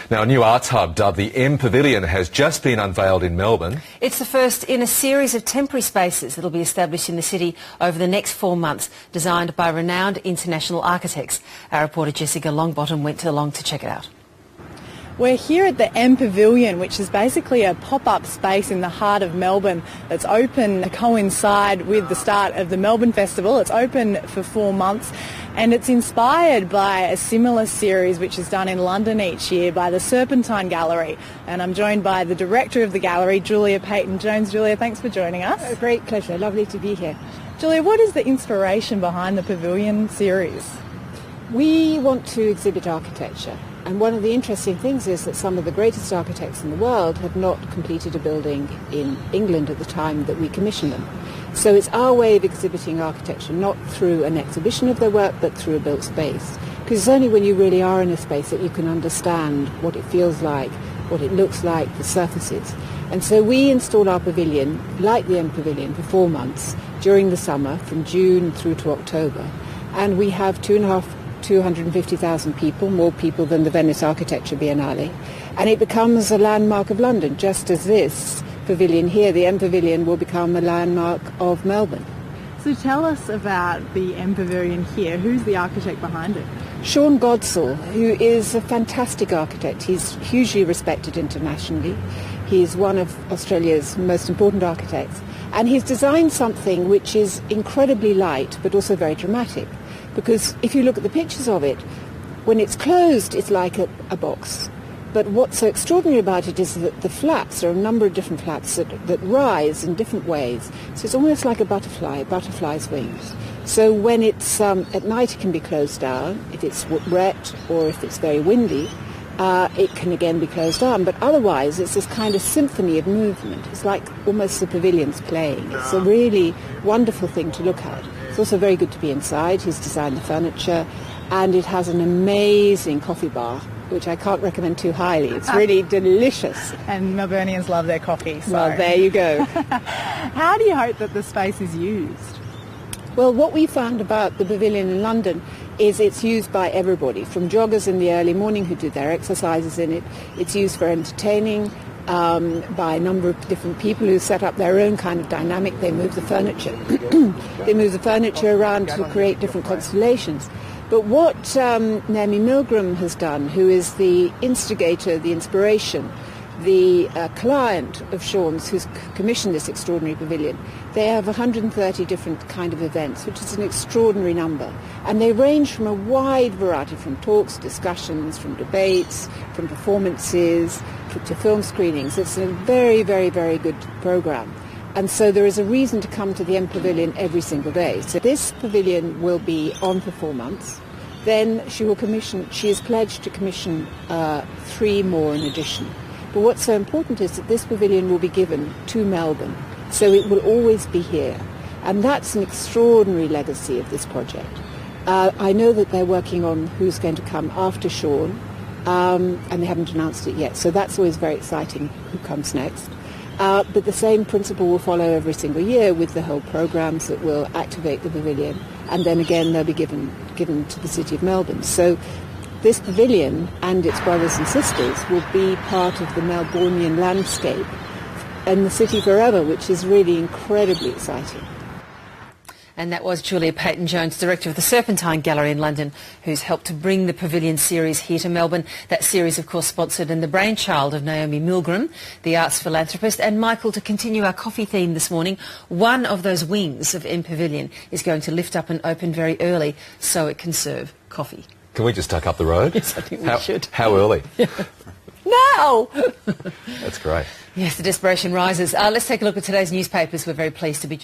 Now, a new arts hub dubbed the MPavilion has just been unveiled in Melbourne. It's the first in a series of temporary spaces that will be established in the city over the next 4 months, designed by renowned international architects. Our reporter Jessica Longbottom went along to check it out. We're here at the MPavilion, which is basically a pop-up space in the heart of Melbourne that's open to coincide with the start of the Melbourne Festival. It's open for 4 months and it's inspired by a similar series which is done in London each year by the Serpentine Gallery. And I'm joined by the director of the gallery, Julia Peyton-Jones. Julia, thanks for joining us. A great pleasure. Lovely to be here. Julia, what is the inspiration behind the Pavilion series? We want to exhibit architecture. And one of the interesting things is that some of the greatest architects in the world had not completed a building in England at the time that we commissioned them. So it's our way of exhibiting architecture, not through an exhibition of their work, but through a built space. Because it's only when you really are in a space that you can understand what it feels like, what it looks like, the surfaces. And so we install our pavilion, like the MPavilion, for 4 months during the summer, from June through to October. And we have 250,000 people, more people than the Venice Architecture Biennale. And it becomes a landmark of London, just as this pavilion here, the MPavilion, will become a landmark of Melbourne. So tell us about the MPavilion here. Who's the architect behind it? Sean Godsell, who is a fantastic architect. He's hugely respected internationally. He's one of Australia's most important architects. And he's designed something which is incredibly light, but also very dramatic. Because if you look at the pictures of it, when it's closed, it's like a box. But what's so extraordinary about it is that the flaps, there are a number of different flaps that rise in different ways. So it's almost like a butterfly's wings. So when it's at night, it can be closed down. If it's wet or if it's very windy, it can again be closed down. But otherwise, it's this kind of symphony of movement. It's like almost the pavilion's playing. It's a really wonderful thing to look at. It's also very good to be inside. He's designed the furniture, and it has an amazing coffee bar, which I can't recommend too highly. It's really delicious. And Melburnians love their coffee. So. Well, there you go. How do you hope that the space is used? Well, what we found about the pavilion in London is it's used by everybody, from joggers in the early morning who do their exercises in it. It's used for entertaining by a number of different people who set up their own kind of dynamic. They move the furniture. They move the furniture around to create different constellations. But what Naomi Milgram has done, who is the instigator, the inspiration, the client of Sean's, who's commissioned this extraordinary pavilion, they have 130 different kind of events, which is an extraordinary number. And they range from a wide variety, from talks, discussions, from debates, from performances, to film screenings. It's a very, very, very good program. And so there is a reason to come to the MPavilion every single day. So this pavilion will be on for 4 months. Then she is pledged to commission 3 more in addition. But what's so important is that this pavilion will be given to Melbourne. So it will always be here. And that's an extraordinary legacy of this project. I know that they're working on who's going to come after Sean, and they haven't announced it yet. So that's always very exciting, who comes next. But the same principle will follow every single year with the whole programs that will activate the pavilion. And then again, they'll be given to the City of Melbourne. So this pavilion and its brothers and sisters will be part of the Melbourneian landscape and the city forever, which is really incredibly exciting. And that was Julia Peyton-Jones, director of the Serpentine Gallery in London, who's helped to bring the Pavilion series here to Melbourne. That series, of course, sponsored and the brainchild of Naomi Milgram, the arts philanthropist. And Michael, to continue our coffee theme this morning, one of those wings of MPavilion is going to lift up and open very early so it can serve coffee. Can we just tuck up the road? Yes, I think we should. How early? Now! That's great. Yes, the desperation rises. Let's take a look at today's newspapers. We're very pleased to be